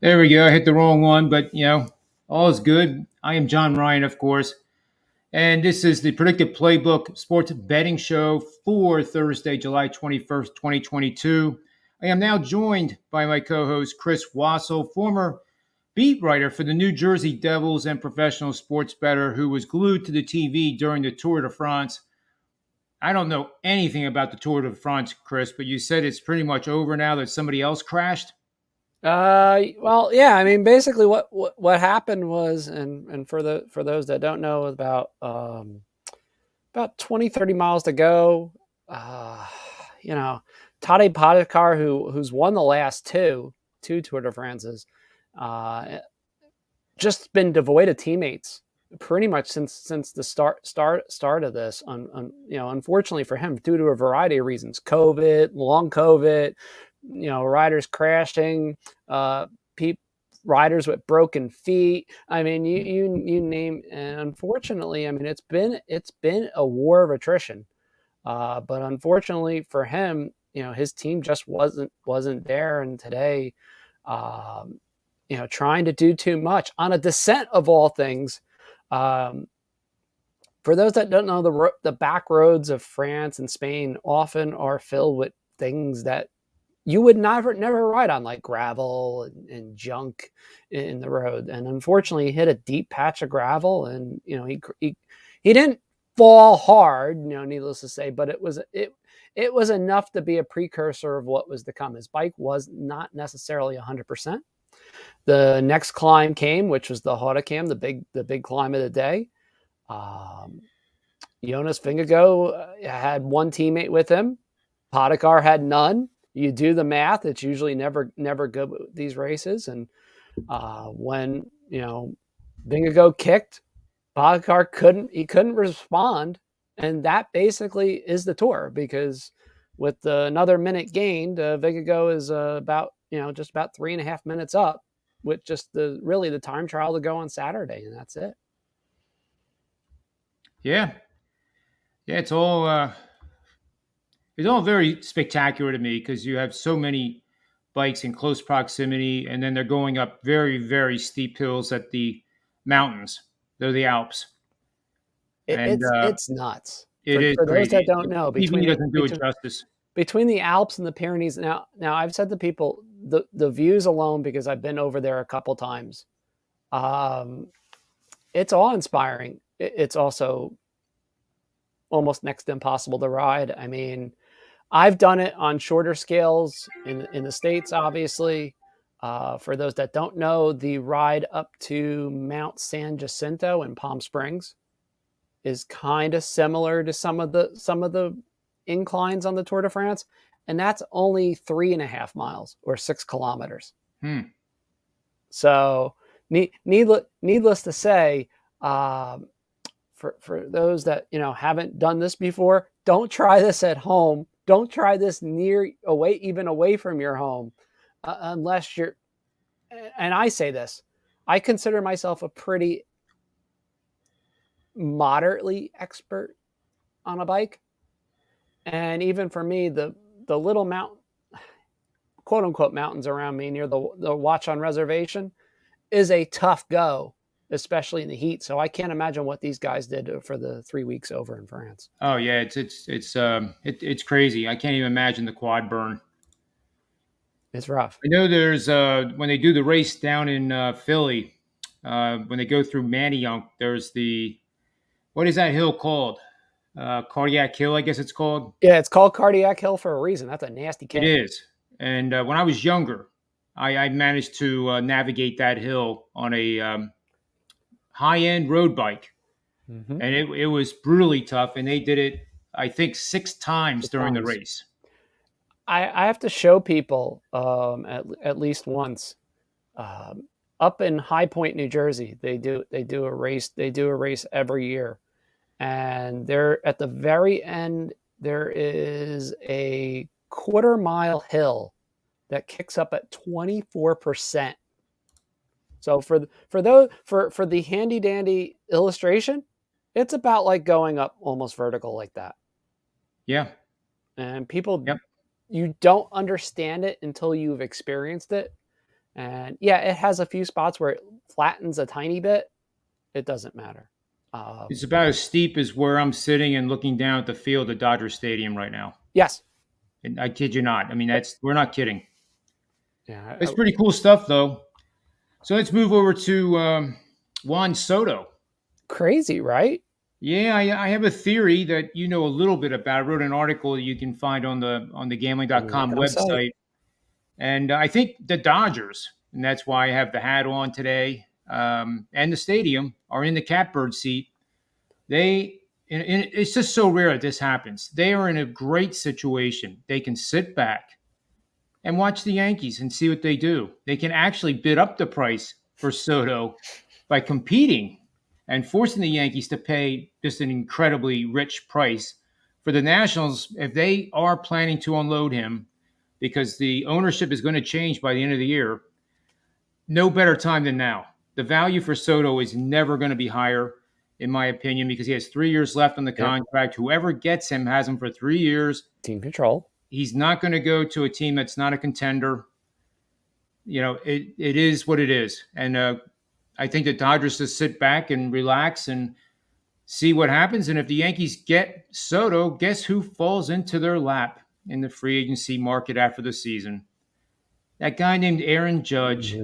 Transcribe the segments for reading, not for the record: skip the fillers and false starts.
There we go. I hit the wrong one, but all is good. I am John Ryan, of course, and this is the Predictive Playbook Sports Betting Show for Thursday, July 21st, 2022. I am now joined by my co-host Chris Wassel, former beat writer for the New Jersey Devils and professional sports bettor who was glued to the TV during the Tour de France. I don't know anything about the Tour de France, Chris, but you said it's pretty much over now that somebody else crashed. Well, yeah. I mean, basically, what happened was, and for those that don't know, about 20, 30 miles to go. Uh, you know, Tadej Pogacar, who's won the last two Tour de France's, just been devoid of teammates pretty much since the start of this. Unfortunately for him, due to a variety of reasons, long COVID, riders crashing, riders with broken feet. I mean, you name. And unfortunately, I mean, it's been a war of attrition. But unfortunately for him, his team just wasn't there. And today, trying to do too much on a descent of all things. For those that don't know, the back roads of France and Spain often are filled with things that you would never ride on, like gravel and junk in the road. And unfortunately, he hit a deep patch of gravel, and he didn't fall hard, needless to say, but it was enough to be a precursor of what was to come. His bike was not necessarily 100%. The next climb came, which was the Hautacam, the big climb of the day. Jonas Vingegaard had one teammate with him. Pogacar had none. You do the math; it's usually never good with these races. And when Vingegaard kicked, Pogacar couldn't respond, and that basically is the Tour, because with another minute gained, Vingegaard is just about 3.5 minutes up, with just the time trial to go on Saturday, and that's it. Yeah, yeah, it's all very spectacular to me because you have so many bikes in close proximity, and then they're going up very, very steep hills at the mountains. They're the Alps, and It's nuts. it is For those crazy. that don't know, TV doesn't do it justice. between the Alps and the Pyrenees. Now I've said to people, the views alone, because I've been over there a couple times, it's awe inspiring. It's also almost next to impossible to ride. I mean, I've done it on shorter scales in the States, obviously. For those that don't know, the ride up to Mount San Jacinto in Palm Springs is kind of similar to some of the inclines on the Tour de France, and that's only 3.5 miles or 6 kilometers. So, needless to say, for those that haven't done this before, don't try this at home. Don't try this even away from your home, unless you're. And I say this, I consider myself a pretty moderately expert on a bike, and even for me, the little mountain, quote unquote, mountains around me near the Watch on Reservation is a tough go, especially in the heat. So I can't imagine what these guys did for the 3 weeks over in France. Oh yeah, it's crazy. I can't even imagine the quad burn. It's rough. I know there's when they do the race down in Philly, when they go through Manayunk, there's what is that hill called? Cardiac Hill, I guess it's called. Yeah, it's called Cardiac Hill for a reason. That's a nasty kick. It is. And when I was younger, I managed to navigate that hill on a high-end road bike, and it was brutally tough. And they did it, I think, 6 times during the race. I have to show people at least once. Up in High Point, New Jersey, they do a race. They do a race every year, and they're at the very end. There is a 1/4 mile hill that kicks up at 24%. So for the handy dandy illustration, it's about like going up almost vertical like that. Yeah, and people, yep. You don't understand it until you've experienced it. And yeah, it has a few spots where it flattens a tiny bit. It doesn't matter. It's about as steep as where I'm sitting and looking down at the field at Dodger Stadium right now. Yes. And I kid you not. I mean, we're not kidding. Yeah. It's pretty cool stuff, though. So let's move over to Juan Soto. Crazy, right? Yeah, I have a theory that you know a little bit about. I wrote an article you can find on the gambling.com Website. website. And I think the Dodgers, and that's why I have the hat on today, and the stadium are in the catbird seat. And it's just so rare that this happens. They are in a great situation. They can sit back and watch the Yankees and see what they do. They can actually bid up the price for Soto by competing and forcing the Yankees to pay just an incredibly rich price. For the Nationals, if they are planning to unload him, because the ownership is going to change by the end of the year, no better time than now. The value for Soto is never going to be higher, in my opinion, because he has 3 years left on the contract. Whoever gets him has him for 3 years. Team control. He's not going to go to a team that's not a contender. You know, it is what it is. And I think the Dodgers just sit back and relax and see what happens. And if the Yankees get Soto, guess who falls into their lap in the free agency market after the season? That guy named Aaron Judge.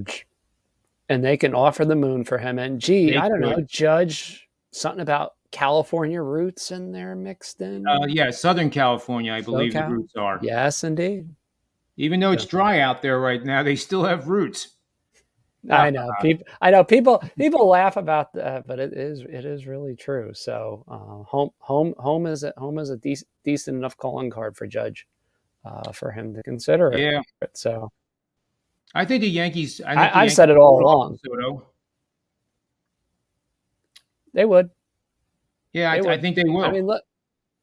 And they can offer the moon for him. And I don't know, Judge, something about California roots in there mixed in. Yeah, Southern California, I believe the roots are. Yes, indeed. Even though it's dry out there right now, they still have roots. I know. People laugh about that, but it is really true. So home is a decent enough calling card for Judge, for him to consider it. Yeah. So I think the Yankees. I've said it all along. Soto. They would. Yeah, I think they will. I mean, look,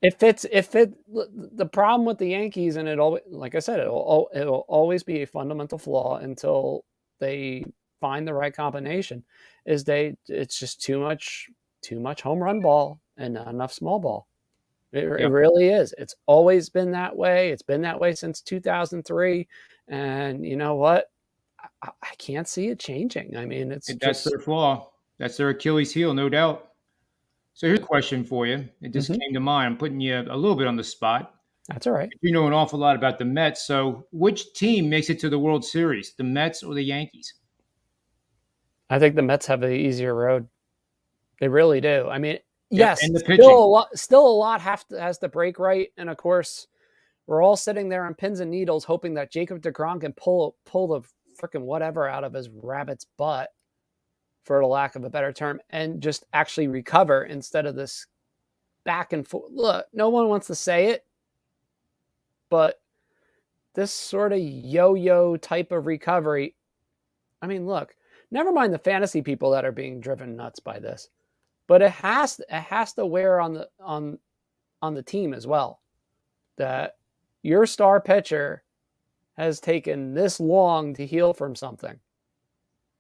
the problem with the Yankees, and it always, like I said, it'll always be a fundamental flaw until they find the right combination. It's just too much home run ball and not enough small ball. It really is. It's always been that way. It's been that way since 2003. And you know what? I can't see it changing. I mean, that's their flaw. That's their Achilles heel, no doubt. So here's a question for you. It just came to mind. I'm putting you a little bit on the spot. That's all right. You know an awful lot about the Mets. So which team makes it to the World Series, the Mets or the Yankees? I think the Mets have the easier road. They really do. I mean, yes, and the pitching. Still a lot has to break right. And of course, we're all sitting there on pins and needles hoping that Jacob deGrom can pull the freaking whatever out of his rabbit's butt, for the lack of a better term, and just actually recover instead of this back and forth. Look, no one wants to say it, but this sort of yo-yo type of recovery, I mean, look, never mind the fantasy people that are being driven nuts by this, but it has to wear on the team as well, that your star pitcher has taken this long to heal from something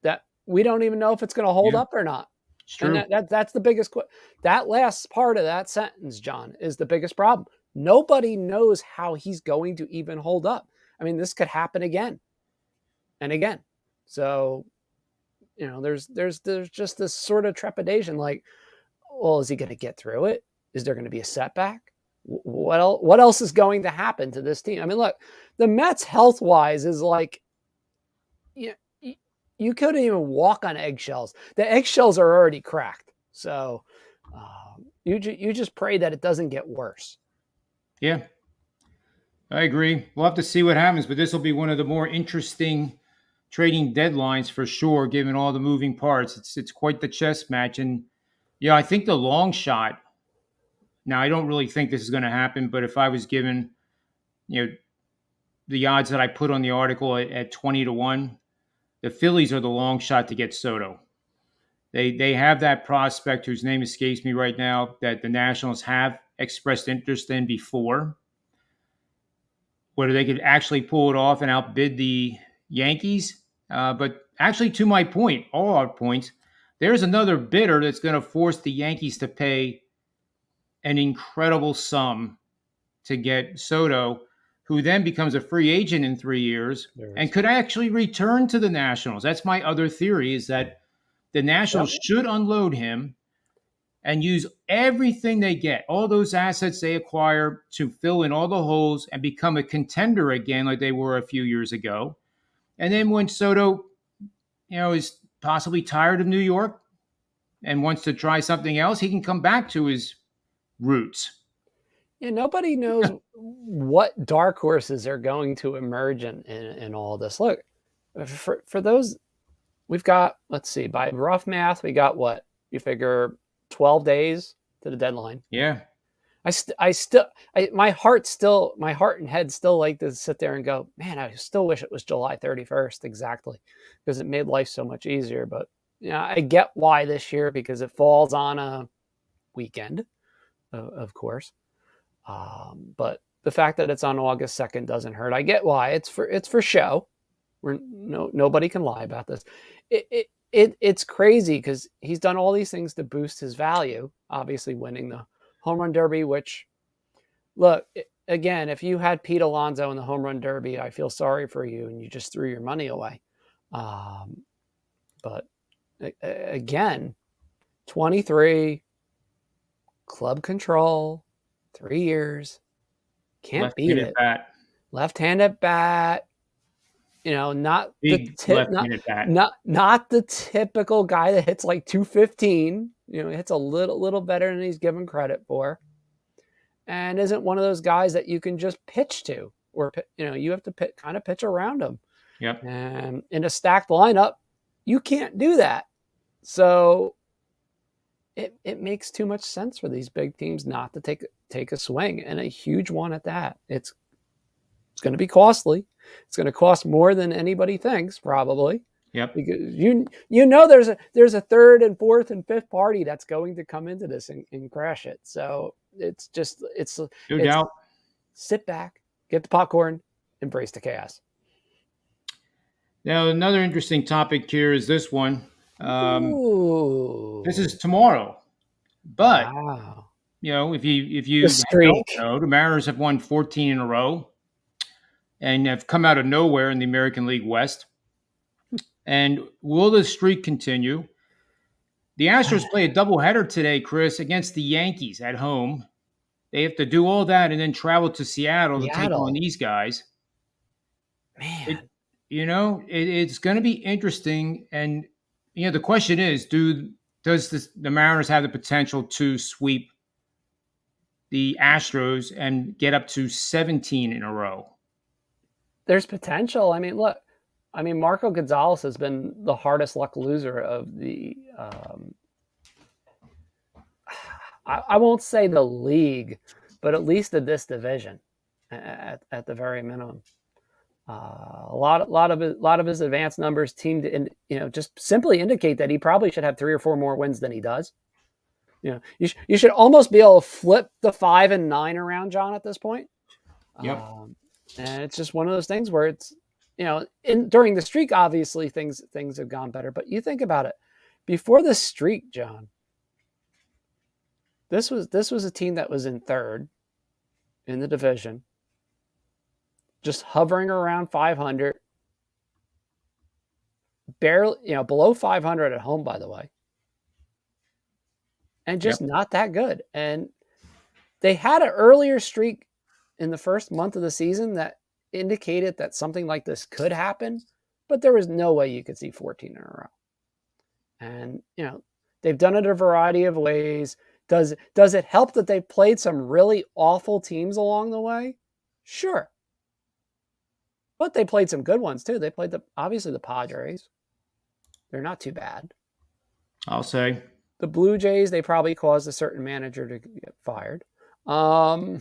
that we don't even know if it's going to hold up or not. It's true. And that's the biggest. That last part of that sentence, John, is the biggest problem. Nobody knows how he's going to even hold up. I mean, this could happen again and again. So, you know, there's just this sort of trepidation, like, well, is he going to get through it? Is there going to be a setback? What else is going to happen to this team? I mean, look, the Mets health-wise is like, you couldn't even walk on eggshells. The eggshells are already cracked. So you just pray that it doesn't get worse. Yeah, I agree. We'll have to see what happens, but this will be one of the more interesting trading deadlines for sure, given all the moving parts. It's quite the chess match. And yeah, I think the long shot. Now, I don't really think this is going to happen, but if I was given, the odds that I put on the article at 20-1, the Phillies are the long shot to get Soto. They have that prospect whose name escapes me right now that the Nationals have expressed interest in before. Whether they could actually pull it off and outbid the Yankees. But actually, to my point, all our points, there's another bidder that's going to force the Yankees to pay an incredible sum to get Soto, who then becomes a free agent in 3 years and There's, could actually return to the Nationals. That's my other theory, is that the yep. Nationals should unload him and use everything they get, all those assets they acquire, to fill in all the holes and become a contender again like they were a few years ago. And then when Soto, is possibly tired of New York and wants to try something else, he can come back to his roots. Yeah, nobody knows what dark horses are going to emerge in all this. Look, for those, we've got, let's see, by rough math, we got what? You figure 12 days to the deadline. Yeah. My heart and head still like to sit there and go, man, I still wish it was July 31st exactly, because it made life so much easier. But yeah, I get why this year, because it falls on a weekend, of course. But the fact that it's on August 2nd doesn't hurt. I get why. It's for show. Nobody can lie about this. It's crazy because he's done all these things to boost his value. Obviously, winning the home run derby, which, look, again, if you had Pete Alonso in the home run derby, I feel sorry for you, and you just threw your money away. But again, 23, club control, 3 years, can't beat it. Bat. Left-handed bat. Not Big left-handed bat. not the typical guy that hits like 215. He hits a little better than he's given credit for, and isn't one of those guys that you can just pitch to, or you have to kind of pitch around him. Yep. And in a stacked lineup, you can't do that. So it makes too much sense for these big teams not to take a swing, and a huge one at that. It's going to be costly. It's going to cost more than anybody thinks, probably. Yep. Because there's a third and fourth and fifth party that's going to come into this and crash it. So it's no doubt. Sit back, get the popcorn, embrace the chaos. Now, another interesting topic here is this one. Ooh. This is tomorrow, but wow. If you The streak. don't know, the Mariners have won 14 in a row and have come out of nowhere in the American League West. And will the streak continue? The Astros play a doubleheader today, Chris, against the Yankees at home. They have to do all that and then travel to Seattle to take on these guys. Man. It's going to be interesting. And, the question is, does the Mariners have the potential to sweep the Astros and get up to 17 in a row? There's potential. I mean, look, Marco Gonzalez has been the hardest luck loser of the, I won't say the league, but at least of this division at the very minimum. A lot of his advanced numbers just simply indicate that he probably should have 3 or 4 more wins than he does. You should almost be able to flip the 5 and 9 around, John, at this point. Yep. And it's just one of those things where it's, during the streak, obviously things have gone better. But you think about it, before the streak, John, this was a team that was in third in the division, just hovering around 500, barely, below 500 at home, by the way, and just not that good. And they had an earlier streak in the first month of the season that indicated that something like this could happen, but there was no way you could see 14 in a row. And, they've done it a variety of ways. Does it help that they played some really awful teams along the way? Sure. But they played some good ones too. They played obviously the Padres. They're not too bad. I'll say. The Blue Jays, they probably caused a certain manager to get fired. Or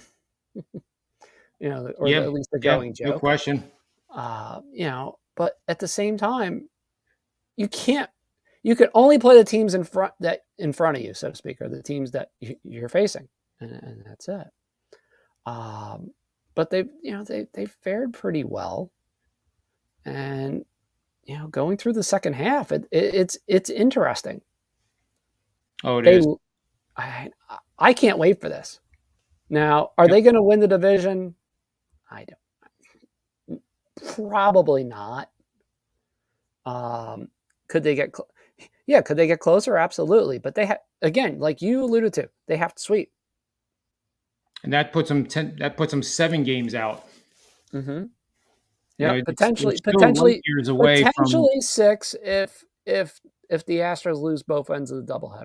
at least the going joke. No question. But at the same time, you can only play the teams in front of you, so to speak, or the teams that you're facing, and that's it. But they fared pretty well, and going through the second half, it's interesting. Oh, it is. I can't wait for this. Now, are they going to win the division? I Probably not. Could they get? Yeah, could they get closer? Absolutely. But they again, like you alluded to, they have to sweep. And that puts them that puts them 7 games out. Mm-hmm. You Yeah, know, they're potentially, still light potentially, years away from potentially six if the Astros lose both ends of the doubleheader.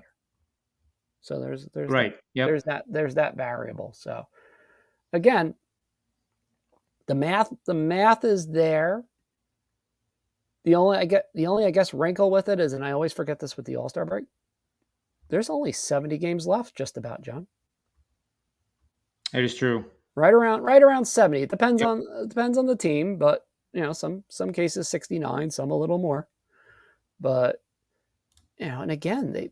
So right. Yep. there's that variable. So again, the math is there. The only I guess wrinkle with it is, and I always forget this with the All-Star break. There's only 70 games left, just about, John. That is true. Right around 70. It depends Yep. on the team, but some cases 69, some a little more. But and again,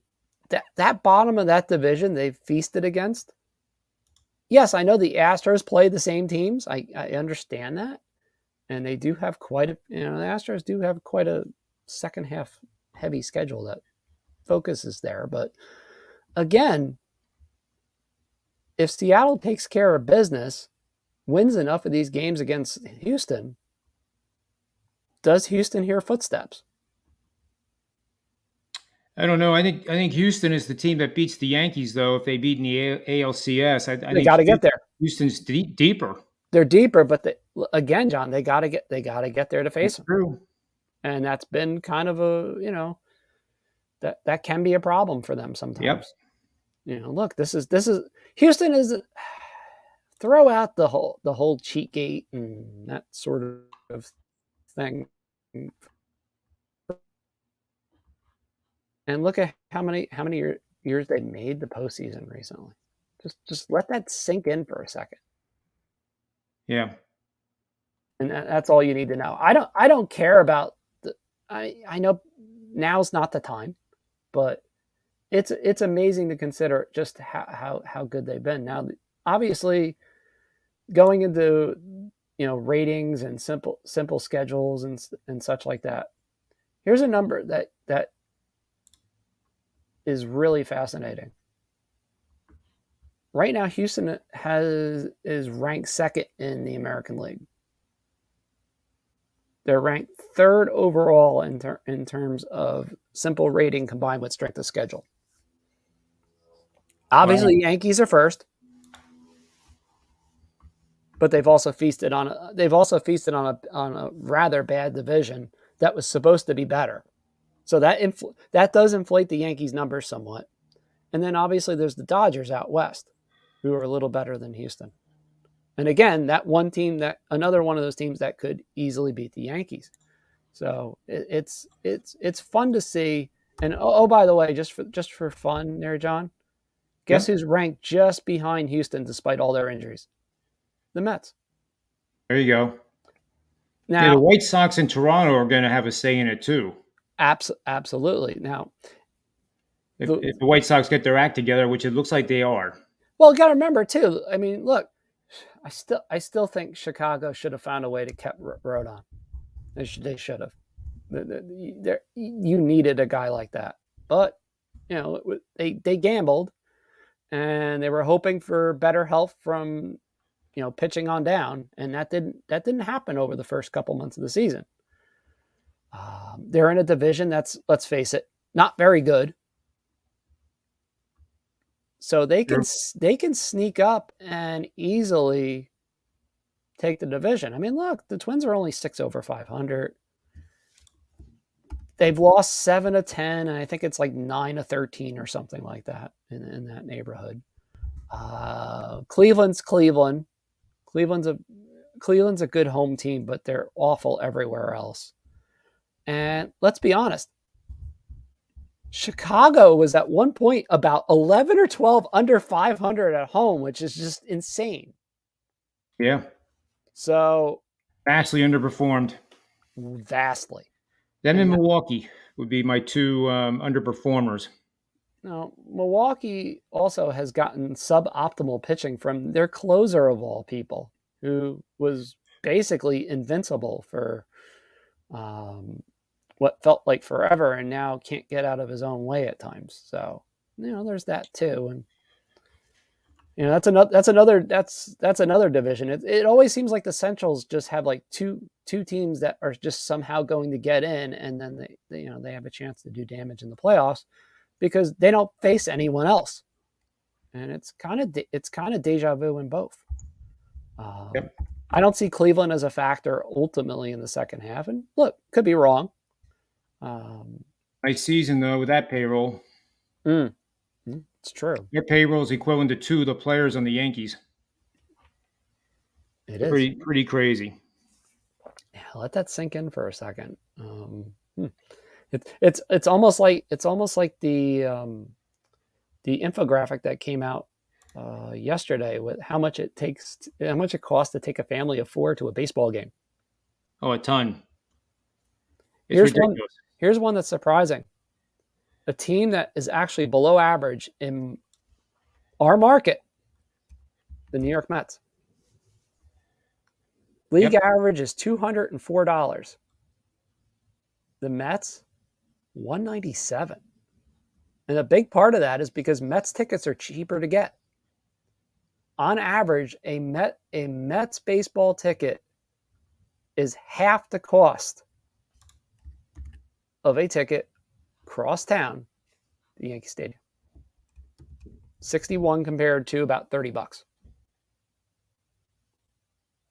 that bottom of that division they've feasted against. Yes, I know the Astros play the same teams. I understand that. And they do have the Astros do have quite a second half heavy schedule that focuses there. But again, if Seattle takes care of business, wins enough of these games against Houston, does Houston hear footsteps? I don't know. I think Houston is the team that beats the Yankees, though. If they beat in the ALCS, I They think got to get there. Houston's deeper. They're deeper, but again, John, they got to get there to face That's them, true. and that's been kind of a that can be a problem for them Yep. sometimes. Look, this is Houston is throw out the whole cheat gate and that sort of thing, and look at how many years they made the postseason recently. Just let that sink in for a second, Yeah. and that's all you need to know. I don't care about the. I know now's not the time, but it's amazing to consider just how good they've been. Now, obviously, going into ratings and simple schedules and such like that. Here's a number that is really fascinating. Right now, Houston is ranked second in the American League. They're ranked third overall in terms of simple rating combined with strength of schedule. Obviously, Wow. Yankees are first, but they've also feasted on a rather bad division that was supposed to be better. So that does inflate the Yankees' numbers somewhat. And then obviously there's the Dodgers out west, who are a little better than Houston. And again, another one of those teams that could easily beat the Yankees. So it's fun to see. And by the way, just for fun, there, John, guess Yep. who's ranked just behind Houston despite all their injuries? The Mets. There you go. Yeah, the Now, White Sox in Toronto are going to have a say in it too. absolutely. Now, If the White Sox get their act together, which it looks like they are. well, got to remember too. I mean, look, I still think Chicago should have found a way to keep Rodon. They should have. You needed a guy like that, but they gambled, and they were hoping for better health from pitching on down, and that didn't happen over the first couple months of the season. They're in a division that's, let's face it, not very good. So they can sneak up and easily take the division. I mean, look, the Twins are only 6 over 500. They've lost 7 of 10, and I think it's like 9 of 13 or something like that in that neighborhood. Cleveland's Cleveland. Cleveland's a good home team, but they're awful everywhere else. And let's be honest, Chicago was at one point about 11 or 12 under 500 at home, which is just insane. Yeah. So Vastly underperformed. vastly. Them in And Milwaukee would be my two underperformers. now, Milwaukee also has gotten suboptimal pitching from their closer of all people, who was basically invincible for what felt like forever, and now can't get out of his own way at times. So there's that too. And You know, that's another division. It always seems like the Centrals just have like two teams that are just somehow going to get in, and then they have a chance to do damage in the playoffs because they don't face anyone else, and it's kind of deja vu in both. Yep. I don't see Cleveland as a factor ultimately in the second half, and look, could be wrong. Nice season though with that payroll. It's true. Their payroll is equivalent to 2 of the players on the Yankees. It is pretty crazy. Yeah, let that sink in for a second. It's almost like the infographic that came out yesterday with how much it costs to take a family of 4 to a baseball game. Oh, a ton. It's ridiculous. Here's one that's surprising. A team that is actually below average in our market, the New York Mets. League average is $204. The Mets, $197. And a big part of that is because Mets tickets are cheaper to get. On average, a Mets baseball ticket is half the cost of a ticket cross town, the Yankee Stadium. 61 compared to about $30.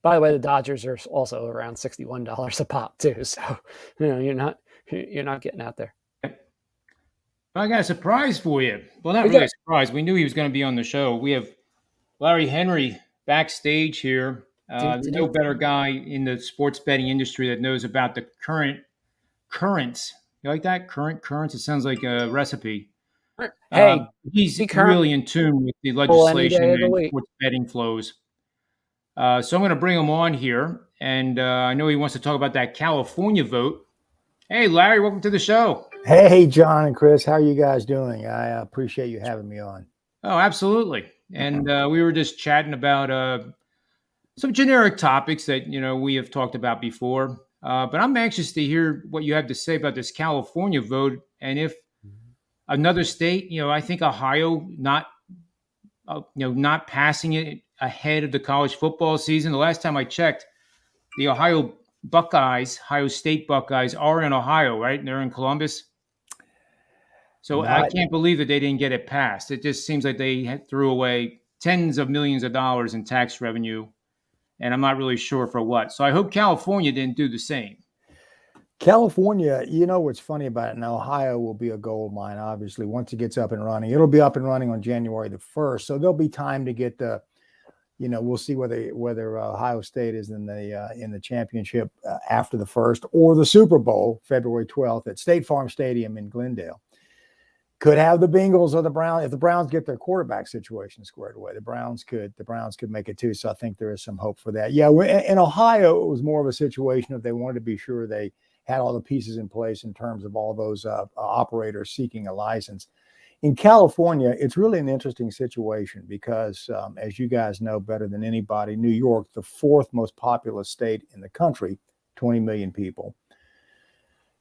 By the way, the Dodgers are also around $61 a pop too. So, you're not getting out there. I got a surprise for you. Well, not really a surprise. We knew he was going to be on the show. We have Larry Henry backstage here. No better guy in the sports betting industry that knows about the currents. You like that? Currents? It sounds like a recipe. Hey, he's really in tune with the legislation and sports betting flows. So I'm going to bring him on here. And I know he wants to talk about that California vote. Hey, Larry, welcome to the show. Hey, John and Chris, how are you guys doing? I appreciate you having me on. Oh, absolutely. And we were just chatting about some generic topics that, we have talked about before. But I'm anxious to hear what you have to say about this California vote. And if another state, I think Ohio not passing it ahead of the college football season. The last time I checked, the Ohio State Buckeyes are in Ohio, right? And they're in Columbus. So I can't believe that they didn't get it passed. It just seems like they threw away tens of millions of dollars in tax revenue, and I'm not really sure for what. So I hope California didn't do the same. California, what's funny about it, and Ohio will be a gold mine, obviously, once it gets up and running. It'll be up and running on January the 1st. So there'll be time to get the, we'll see whether Ohio State is in the championship after the 1st or the Super Bowl, February 12th at State Farm Stadium in Glendale. Could have the Bengals or the Browns. If the Browns get their quarterback situation squared away, the Browns could make it too. So I think there is some hope for that. Yeah, in Ohio, it was more of a situation of they wanted to be sure they had all the pieces in place in terms of all those operators seeking a license. In California, it's really an interesting situation because, as you guys know better than anybody, New York, the 4th most populous state in the country, 20 million people.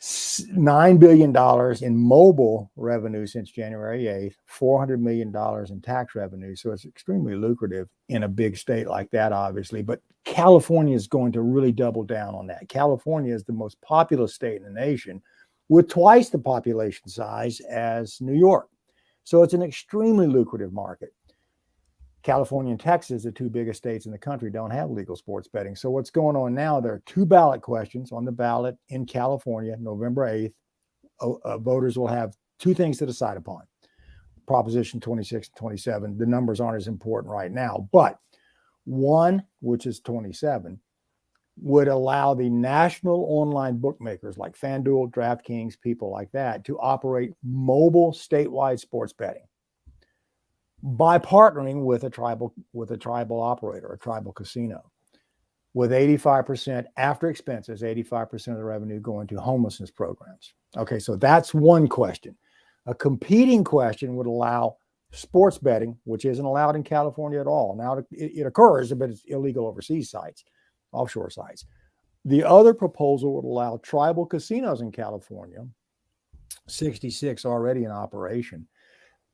$9 billion in mobile revenue since January 8th, $400 million in tax revenue. So it's extremely lucrative in a big state like that, obviously. But California is going to really double down on that. California is the most populous state in the nation with twice the population size as New York. So it's an extremely lucrative market. California and Texas, the 2 biggest states in the country, don't have legal sports betting. So what's going on now, there are 2 ballot questions on the ballot in California, November 8th. Voters will have 2 things to decide upon. Proposition 26 and 27. The numbers aren't as important right now. But one, which is 27, would allow the national online bookmakers like FanDuel, DraftKings, people like that, to operate mobile statewide sports betting by partnering with a tribal operator, a tribal casino, with 85% after expenses, 85% of the revenue going to homelessness programs. Okay, so that's one question. A competing question would allow sports betting, which isn't allowed in California at all. Now it occurs, but it's illegal overseas sites, offshore sites. The other proposal would allow tribal casinos in California, 66 already in operation,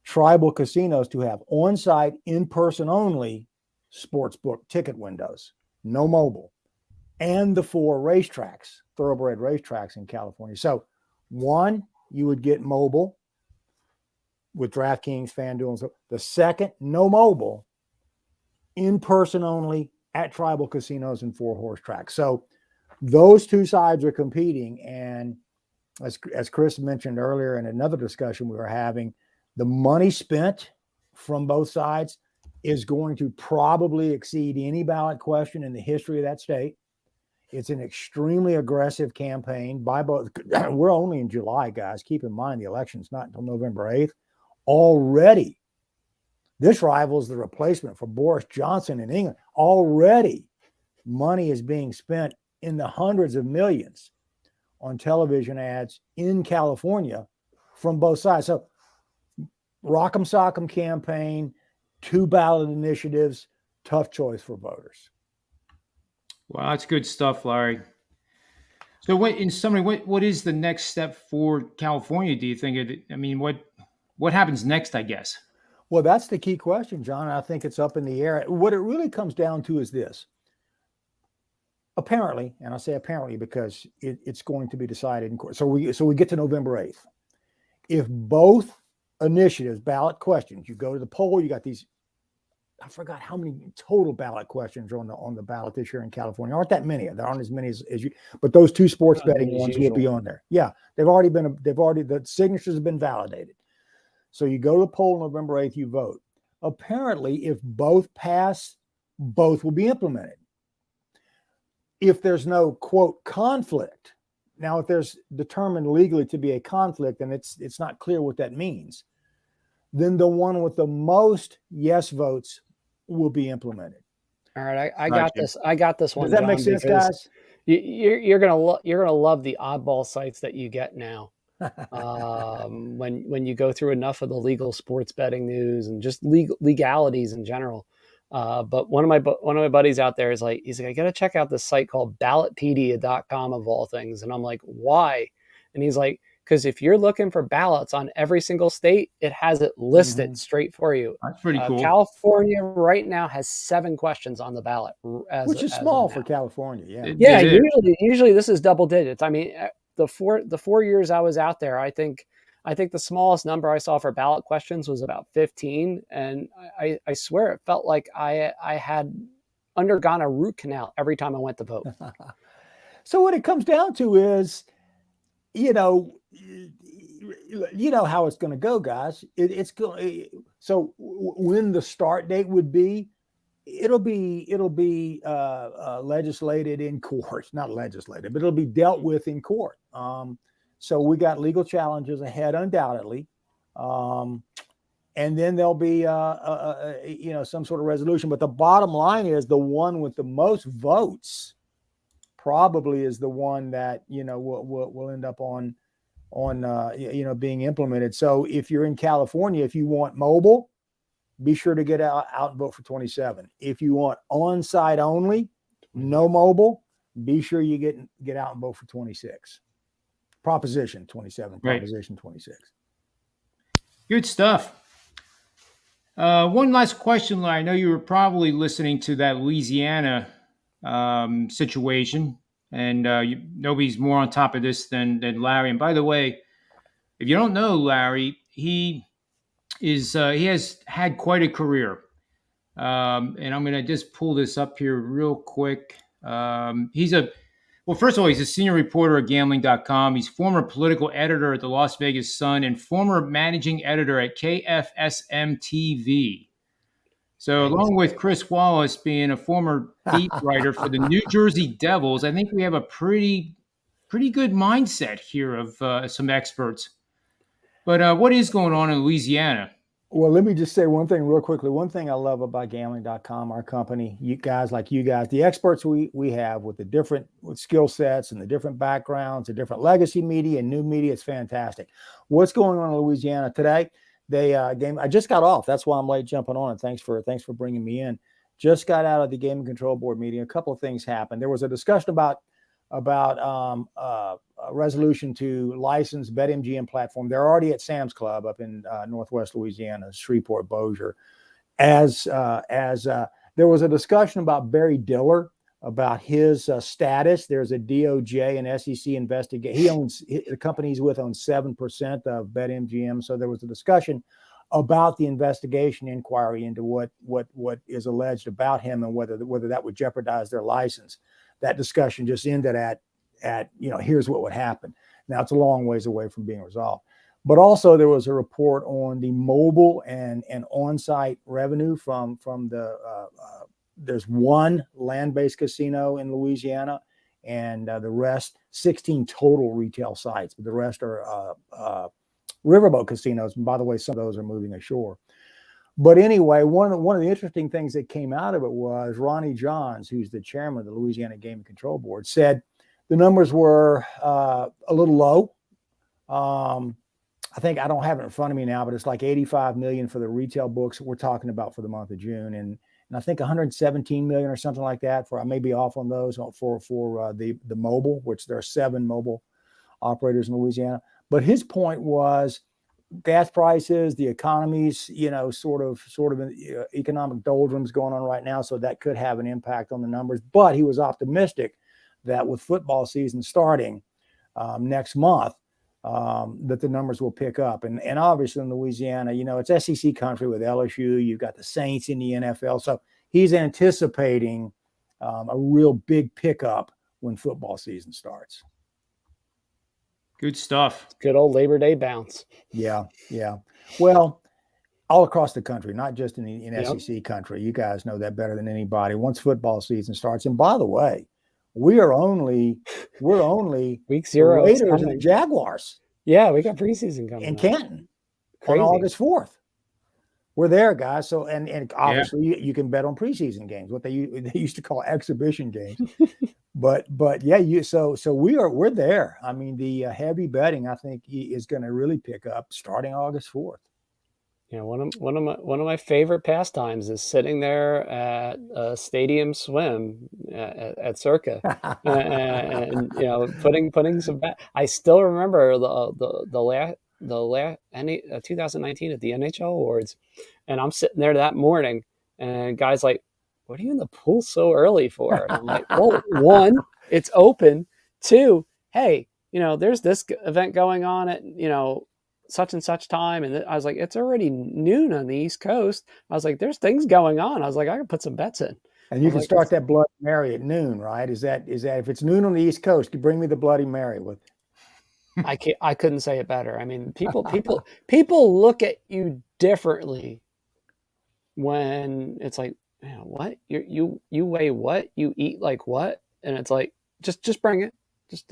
tribal casinos to have on-site, in-person only sportsbook ticket windows, no mobile, and the 4 racetracks, thoroughbred racetracks in California. So one, you would get mobile with DraftKings, FanDuel, and so. The second, no mobile, in-person only at tribal casinos and 4-horse tracks. So those two sides are competing. And as Chris mentioned earlier in another discussion we were having, the money spent from both sides is going to probably exceed any ballot question in the history of that state. It's an extremely aggressive campaign by both. We're only in July, guys. Keep in mind, the election's not until November 8th. Already, this rivals the replacement for Boris Johnson in England. Already, money is being spent in the hundreds of millions on television ads in California from both sides. So, Rock'em Sock'em campaign, 2 ballot initiatives, tough choice for voters. Wow, that's good stuff, Larry. So, in summary, what is the next step for California? Do you think? I mean, what happens next? I guess. Well, that's the key question, John. I think it's up in the air. What it really comes down to is this. Apparently, and I say apparently because it's going to be decided in court. So we get to November 8th. If both initiatives, ballot questions, you go to the poll, you got these, I forgot how many total ballot questions are on the ballot this year in California. Aren't that many? There aren't as many as you, but those 2 sports betting ones will be on there. Yeah, the signatures have been validated. So you go to the poll November 8th, you vote. Apparently, if both pass, both will be implemented. If there's no, quote, conflict, now if there's determined legally to be a conflict and it's not clear what that means, then the one with the most yes votes will be implemented. All right, I got this. I got this one. Does that make sense, guys? You're gonna love the oddball sites that you get now. When you go through enough of the legal sports betting news and just legalities in general. But one of my buddies out there is like, he's like, I got to check out this site called ballotpedia.com of all things. And I'm like, why? And he's like, because if you're looking for ballots on every single state, it has it listed straight for you. That's pretty cool. California right now has 7 questions on the ballot, which is small for California. Yeah. Usually this is double digits. I mean, the 4 years I was out there, I think the smallest number I saw for ballot questions was about 15. And I swear it felt like I had undergone a root canal every time I went to vote. So what it comes down to is, you know how it's going to go, guys. It's going. So when the start date would be, it'll be legislated in court, not legislated, but it'll be dealt with in court. So we got legal challenges ahead, undoubtedly, and then there'll be some sort of resolution. But the bottom line is the one with the most votes probably is the one that will end up on being implemented. So if you're in California, if you want mobile, be sure to get out and vote for 27. If you want on-site only, no mobile, be sure you get out and vote for 26. Proposition 27, Proposition 26. Good stuff. One last question, Larry. I know you were probably listening to that Louisiana situation, and nobody's more on top of this than Larry. And by the way, if you don't know Larry, he has had quite a career. And I'm going to just pull this up here real quick. First of all, he's a senior reporter at gambling.com. He's former political editor at the Las Vegas Sun and former managing editor at KFSM-TV. So along with Chris Wallis being a former beat writer for the New Jersey Devils, I think we have a pretty good mindset here of some experts. But what is going on in Louisiana? Well, let me just say one thing real quickly. One thing I love about gambling.com, our company, you guys, the experts we have with the different skill sets and the different backgrounds, the different legacy media and new media, it's fantastic. What's going on in Louisiana today? I just got off. That's why I'm late jumping on. And thanks for bringing me in. Just got out of the Gaming Control Board meeting. A couple of things happened. There was a discussion about about a resolution to license BetMGM platform. They're already at Sam's Club up in Northwest Louisiana, Shreveport, Bossier. As there was a discussion about Barry Diller, about his status. There's a DOJ and SEC investigation. He owns, the company he's with owns 7% of BetMGM. So there was a discussion about the investigation inquiry into what is alleged about him and whether that would jeopardize their license. That discussion just ended at here's what would happen. Now it's a long ways away from being resolved. But also there was a report on the mobile and on-site revenue from the there's one land-based casino in Louisiana, and the rest 16 total retail sites, but the rest are riverboat casinos. And by the way, some of those are moving ashore. But anyway, one of the interesting things that came out of it was Ronnie Johns, who's the chairman of the Louisiana Gaming Control Board, said the numbers were a little low. I think I don't have it in front of me now, but it's like 85 million for the retail books that we're talking about for the month of June, and I think 117 million or something like that. I may be off on those for the mobile, which there are 7 mobile operators in Louisiana. But his point was gas prices, the economy's sort of economic doldrums going on right now, so that could have an impact on the numbers. But he was optimistic that with football season starting next month, that the numbers will pick up. And obviously in Louisiana, it's SEC country with LSU. You've got the Saints in the NFL. So he's anticipating a real big pickup when football season starts. Good stuff. Good old Labor Day bounce. Yeah. Well, all across the country, not just in SEC country. You guys know that better than anybody. Once football season starts, and by the way, we're only week 0 Raiders and the Jaguars. Yeah, we got preseason coming in Canton Crazy. On August 4th. We're there, guys. So and obviously you can bet on preseason games, what they used to call exhibition games. but yeah, so we're there. I mean, the heavy betting I think is going to really pick up starting August 4th. One of my favorite pastimes is sitting there at a stadium swim at Circa, and putting some bet. I still remember the last 2019 at the NHL Awards, and I'm sitting there that morning, and guys like, "What are you in the pool so early for?" And I'm like, "Well, 1, it's open. 2, hey, there's this event going on at such and such time," and I was like, it's already noon on the East Coast. I was like, there's things going on. I was like, I can put some bets in. And you can start that Bloody Mary at noon, right? Is that if it's noon on the East Coast, you bring me the Bloody Mary with. I couldn't say it better. I mean, people look at you differently when it's like, what you weigh what, you eat like what, and it's like just bring it, just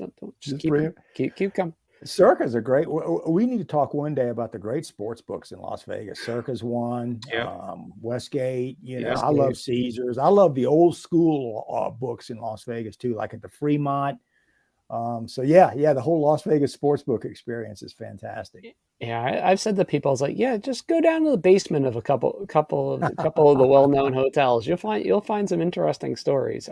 keep coming. Circa's a great. We need to talk one day about the great sports books in Las Vegas. Circa's one, Westgate. I love Caesars. I love the old school books in Las Vegas too, like at the Fremont. So the whole Las Vegas sports book experience is fantastic. Yeah, I've said to people, I was like, just go down to the basement of a couple of the well-known hotels. You'll find some interesting stories.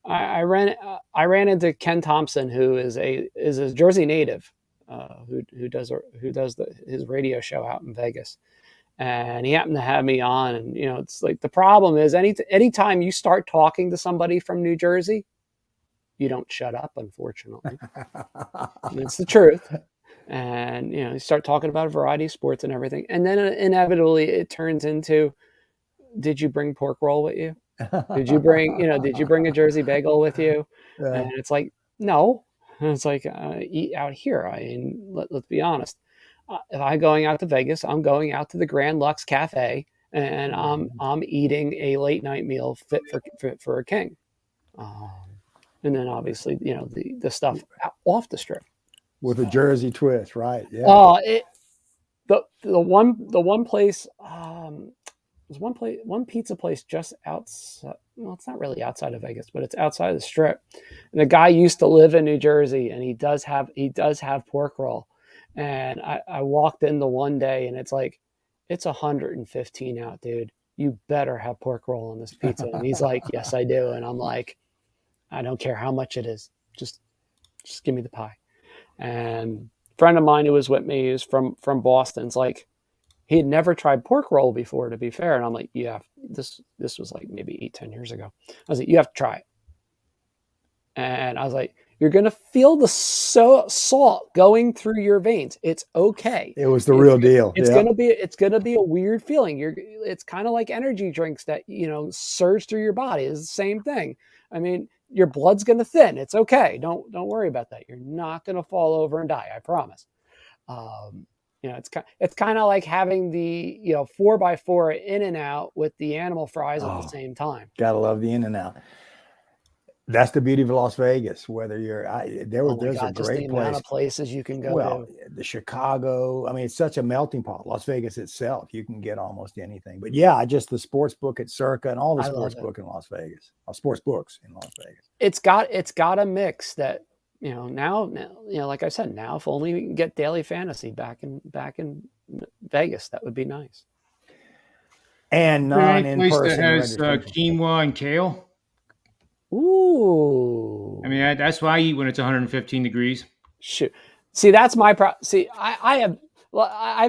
I ran into Ken Thompson, who is a Jersey native, who does his radio show out in Vegas, and he happened to have me on. And it's like the problem is anytime you start talking to somebody from New Jersey, you don't shut up, unfortunately. It's the truth. And you start talking about a variety of sports and everything, and then inevitably it turns into, did you bring pork roll with you? Did you bring a Jersey bagel with you? And it's like, no. And it's like, eat out here. I mean, let's be honest. If I'm going out to Vegas, I'm going out to the Grand Lux Cafe, and I'm eating a late night meal fit for a king. And then obviously, the stuff off the strip with a Jersey twist, right? Yeah. The one place. There's one pizza place just outside. Well, it's not really outside of Vegas, but it's outside of the strip. And the guy used to live in New Jersey, and he does have pork roll. And I walked in the one day, and it's like, it's 115 out, dude. You better have pork roll on this pizza. And he's like, yes, I do. And I'm like, I don't care how much it is. Just give me the pie. And a friend of mine who was with me is from Boston. It's like, he had never tried pork roll before, to be fair. And I'm like, yeah, this was like maybe 8-10 years ago. I was like, you have to try it. And I was like, you're going to feel the salt going through your veins. It's okay. It was the real deal. It's going to be a weird feeling. It's kind of like energy drinks that, surge through your body. It's the same thing. I mean, your blood's going to thin. It's okay. Don't worry about that. You're not going to fall over and die. I promise. It's kind of like having the 4x4 In-N-Out with the animal fries at the same time. Gotta love the In-N-Out. That's the beauty of Las Vegas. Whether there's a great place. Amount of places you can go. Well, the Chicago. I mean, it's such a melting pot. Las Vegas itself, you can get almost anything. But yeah, just the sports book at Circa and all the sports book in Las Vegas. Sports books in Las Vegas. It's got a mix that. Now, like I said, now if only we can get daily fantasy back in Vegas, that would be nice. And non-in-person that has quinoa and kale. Ooh, I mean, that's what I eat when it's 115 degrees. Shoot, see, that's my See, I've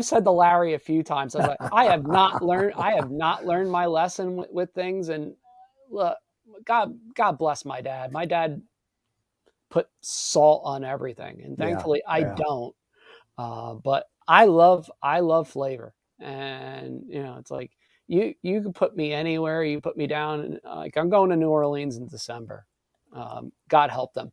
said to Larry a few times. I was like, I have not learned my lesson with things. And look, God bless my dad. My dad put salt on everything, and thankfully I don't. But I love flavor, and it's like you can put me anywhere. You put me down, like I'm going to New Orleans in December. God help them.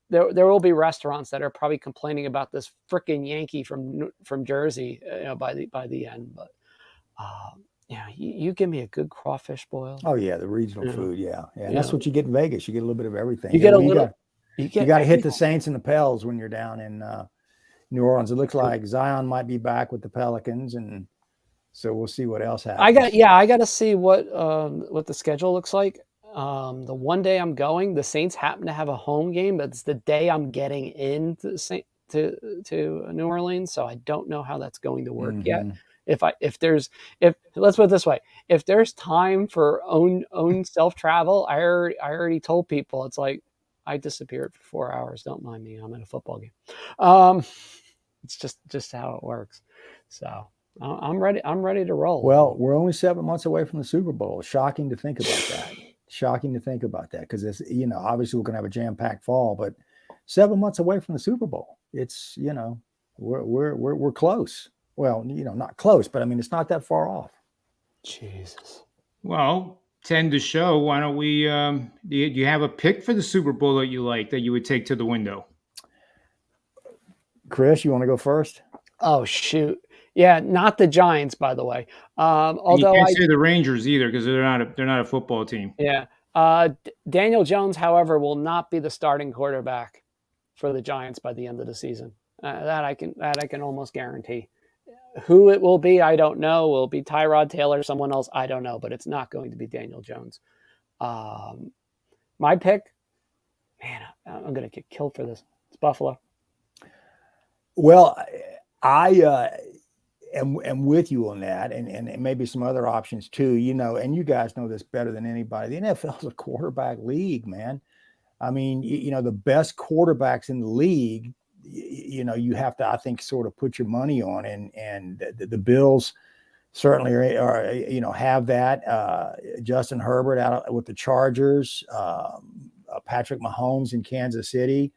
There will be restaurants that are probably complaining about this frickin' Yankee from Jersey, by the end. But you give me a good crawfish boil. Oh yeah, the regional food. Yeah. That's what you get in Vegas. You get a little bit of everything. You got to hit the Saints and the Pels when you're down in New Orleans. It looks like Zion might be back with the Pelicans, and so we'll see what else happens. I got to see what the schedule looks like. The one day I'm going, the Saints happen to have a home game, but it's the day I'm getting into to New Orleans, so I don't know how that's going to work yet. If let's put it this way, if there's time for own self travel, I already told people, it's like I disappeared for 4 hours. Don't mind me. I'm in a football game. It's just how it works. So I'm ready. I'm ready to roll. Well, we're only 7 months away from the Super Bowl. Shocking to think about that. Shocking to think about that, because it's obviously we're going to have a jam-packed fall, but 7 months away from the Super Bowl. It's we're close. Well, not close, but I mean, it's not that far off. Jesus. Well, tend to show. Why don't we? Do you have a pick for the Super Bowl that you like that you would take to the window? Chris, you want to go first? Oh shoot! Yeah, not the Giants, by the way. Although you can't say the Rangers either, because they're not a football team. Yeah. Daniel Jones, however, will not be the starting quarterback for the Giants by the end of the season. That I can almost guarantee. Who it will be, I don't know. Will it be Tyrod Taylor, someone else? I don't know, but it's not going to be Daniel Jones. My pick, man, I'm going to get killed for this. It's Buffalo. Well, I am with you on that, and maybe some other options too. And you guys know this better than anybody. The NFL is a quarterback league, man. I mean, the best quarterbacks in the league, you have to, I think, sort of put your money on, and the Bills certainly are have that. Justin Herbert out with the Chargers, Patrick Mahomes in Kansas City.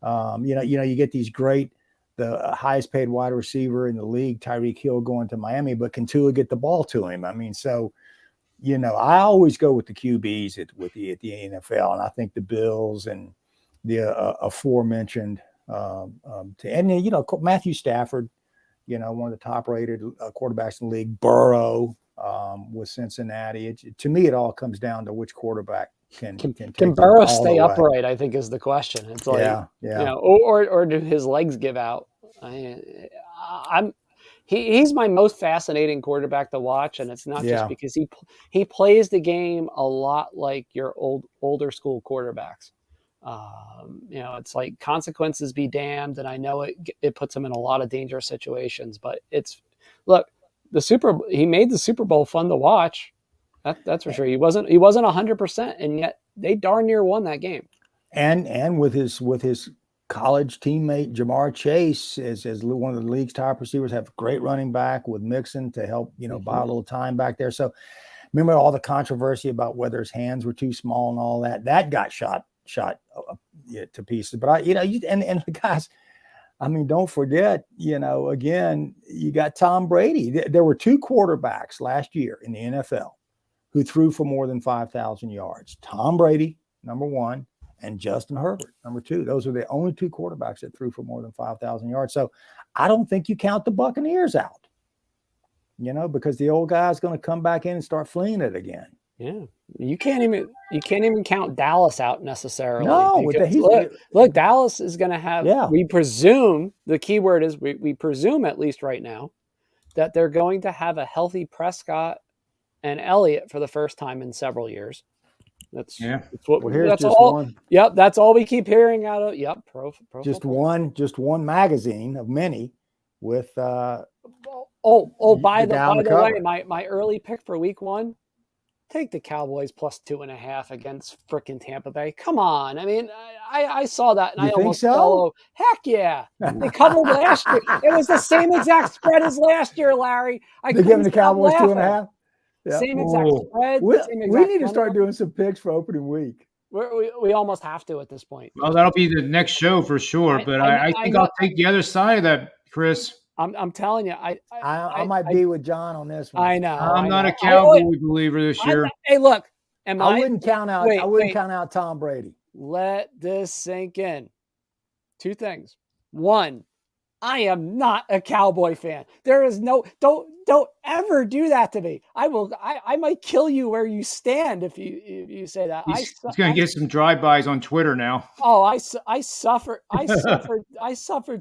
You get these great, the highest paid wide receiver in the league, Tyreek Hill, going to Miami, but can Tua get the ball to him? I mean, so I always go with the QBs at the NFL, and I think the Bills and the aforementioned. Matthew Stafford, one of the top-rated quarterbacks in the league. Burrow with Cincinnati. To me, it all comes down to which quarterback can Burrow stay upright, I think, is the question. It's like, or do his legs give out? He's my most fascinating quarterback to watch, and it's not just because he plays the game a lot like your older school quarterbacks. It's like consequences be damned, and I know it puts him in a lot of dangerous situations. But he made the Super Bowl fun to watch. That's for sure. He wasn't 100%, and yet they darn near won that game. And with his college teammate Jamar Chase as one of the league's top receivers, have a great running back with Mixon to help, buy a little time back there. So remember all the controversy about whether his hands were too small and all that got shot to pieces. But and the guys, I mean, don't forget, again, you got Tom Brady. There were 2 quarterbacks last year in the NFL who threw for more than 5,000 yards. Tom Brady, number 1, and Justin Herbert, number 2. Those are the only 2 quarterbacks that threw for more than 5,000 yards. So I don't think you count the Buccaneers out, because the old guy's going to come back in and start flinging it again. Yeah, you can't even count Dallas out necessarily. No, look, Dallas is going to have. Yeah. We presume, the key word is we presume, at least right now, that they're going to have a healthy Prescott and Elliott for the first time in several years. That's what. Well, that's all. One. Yep, that's all we keep hearing out of. Yep, just one magazine of many with. By the way, my early pick for week 1. Take the Cowboys plus 2.5 against frickin' Tampa Bay. Come on. I mean, I saw that and I almost fell over. Heck yeah. They covered last year. It was the same exact spread as last year, Larry. They're giving the Cowboys 2.5? Yeah. Same exact spread. We need to start doing some picks for opening week. We almost have to at this point. Well, that'll be the next show for sure. But I think I'll take the other side of that, Chris. I'm telling you, I might be with John on this one. I know. I'm not a Cowboy believer this year. Hey, look, I wouldn't count out. I wouldn't count out Tom Brady. Let this sink in. 2 things. 1, I am not a Cowboy fan. There is don't ever do that to me. I might kill you where you stand if you say that. He's going to get some drive-bys on Twitter now. Oh, I suffered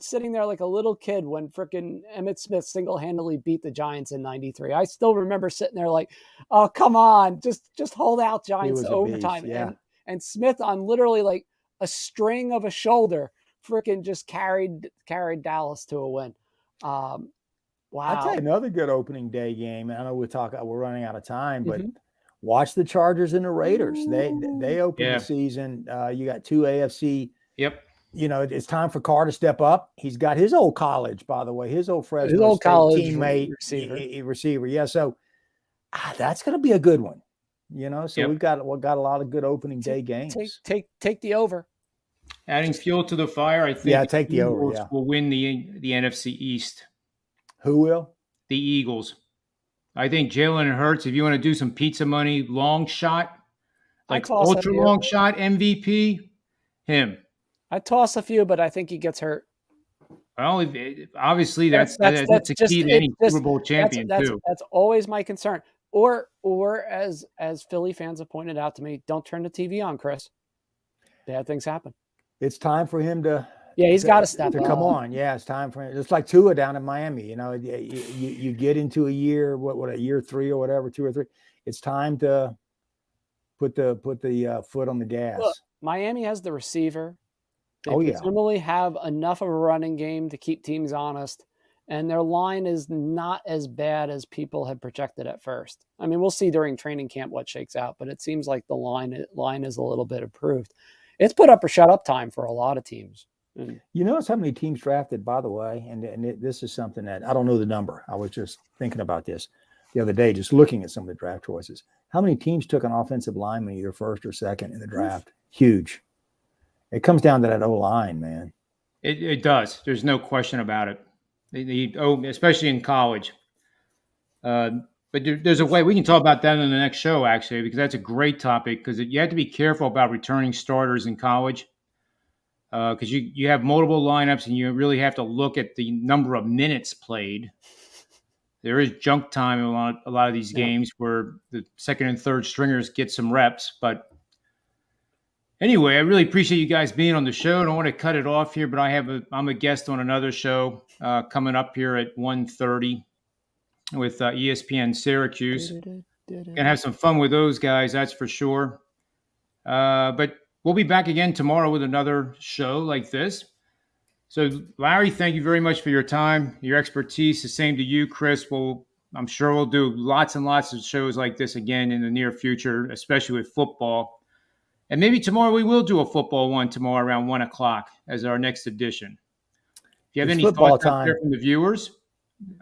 sitting there like a little kid when frickin' Emmitt Smith single-handedly beat the Giants in '93. I still remember sitting there like, oh, come on, just hold out, Giants, overtime. Yeah. And Smith on literally like a string of a shoulder frickin' just carried Dallas to a win. Wow. I'll tell you another good opening day game. I know we're running out of time, but watch the Chargers and the Raiders. They open the season. You got 2 AFC. Yep. It's time for Carr to step up. He's got his old college, by the way, his old Fresno State college teammate, receiver. Yeah. So that's going to be a good one. So we've got a lot of good opening day games. Take the over. Adding fuel to the fire, I think. Take the over. Yeah. Will win the NFC East. Who will? The Eagles. I think Jalen Hurts, if you want to do some pizza money, long shot, like ultra long shot MVP, him. I toss a few, but I think he gets hurt. Well, obviously that's a key to any Super Bowl champion too. That's always my concern. Or as Philly fans have pointed out to me, don't turn the TV on, Chris. Bad things happen. It's time for him to. Yeah, he's got to step up. Come on. Yeah, it's time for him. It's like Tua down in Miami. You get into a year, what year 3 or whatever, 2 or 3. It's time to put the foot on the gas. Look, Miami has the receiver. They presumably have enough of a running game to keep teams honest, and their line is not as bad as people had projected at first. I mean, we'll see during training camp what shakes out, but it seems like the line is a little bit improved. It's put up or shut up time for a lot of teams. You notice how many teams drafted, by the way, and this is something that I don't know the number. I was just thinking about this the other day, just looking at some of the draft choices. How many teams took an offensive lineman either first or second in the draft? Huge. It comes down to that O-line, man. It does. There's no question about it. Especially in college. But there's a way we can talk about that in the next show, actually, because that's a great topic. Because you have to be careful about returning starters in college. Because you have multiple lineups and you really have to look at the number of minutes played. There is junk time in a lot of these games where the second and third stringers get some reps. But anyway, I really appreciate you guys being on the show. I don't want to cut it off here, but I'm a guest on another show coming up here at 1:30 with ESPN Syracuse. Gonna have some fun with those guys, that's for sure. But we'll be back again tomorrow with another show like this. So, Larry, thank you very much for your time, your expertise. The same to you, Chris. I'm sure we'll do lots and lots of shows like this again in the near future, especially with football. And maybe tomorrow we will do a football one tomorrow around 1 o'clock as our next edition. If you have It's any football thoughts out there time. from the viewers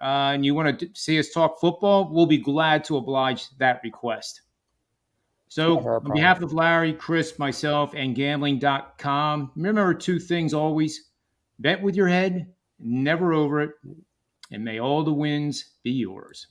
and you want to see us talk football, we'll be glad to oblige that request. So, Never a on problem. behalf of Larry, Chris, myself, and gambling.com, remember two things always: bet with your head, never over it, and may all the wins be yours.